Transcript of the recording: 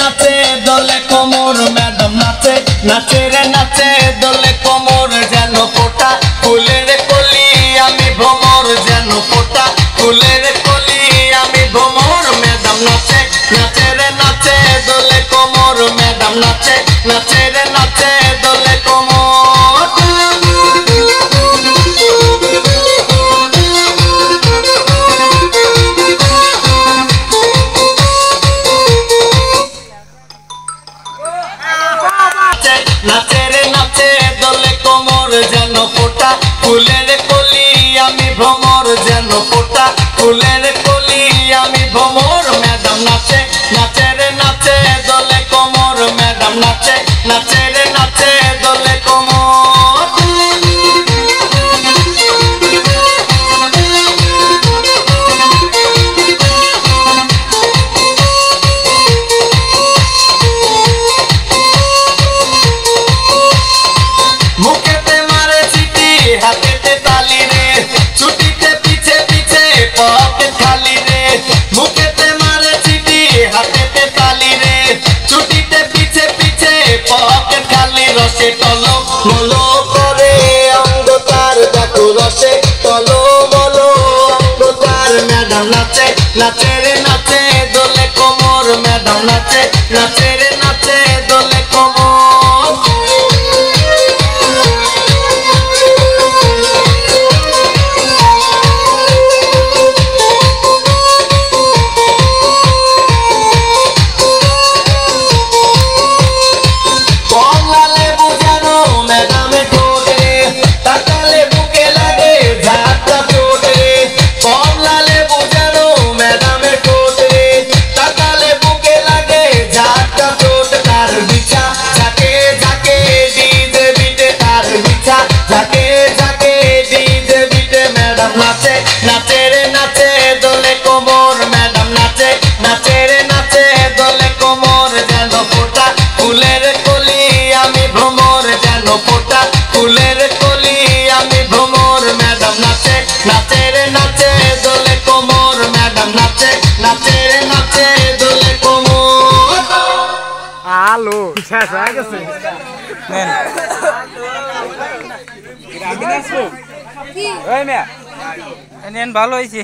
নাচে দোলে কোমর ম্যাডাম নাচে নাচে রে নাচে দোলে কোমর যেন ফোটা ফুলের কলি আমি ভ্রমর যেন ফোটা ফুলের কলি আমি ভ্রমর ম্যাডাম নাচে নাচে রে নাচে দোলে কোমর ম্যাডাম নাচে নাচে রে নাচে দোলে কোমর নাচে রে নাচে দোলে কোমর যেন ফোটা ফুলের কলি আমি ভ্রমর যেন ফোটা ফুলের কলি আমি ভ্রমর ম্যাডাম নাচে নাচে রে নাচে দোলে কোমর ম্যাডাম নাচে নাচে রে নাচে দোলে কোমর মুখেতে মারে চিঠি হাতেতে তালি রে ছুটিতে পিছে পিছে পকেট খালি রে মুখেতে মারে চিঠি হাতেতে তালি রে ছুটিতে পিছে পিছে পকেট খালি রসে টলো মলো করে অঙ্গ তার দেখো রসে টলো মলো অঙ্গ তার ম্যাডাম নাচে নাচে রে নাচে দোলে কোমর ম্যাডাম নাচে নাচে রে নাচে দোলে কোমর নাচে রে নাচে দোলে কোমর ম্যাডাম নাচে নাচে রে নাচে দোলে কোমর যেন ফোটা ফুলের কলি আমি ভ্রমর যেন ফোটা ফুলের কলি আমি ভ্রমর ম্যাডাম নাচে নাচে রে নাচে দোলে কোমর ম্যাডাম নাচে নাচে রে নাচে দোলে কোমর আলো শেষ হয়ে গেছে আমি নাচবো ওই মিয়া নেন ভালো হয়েছে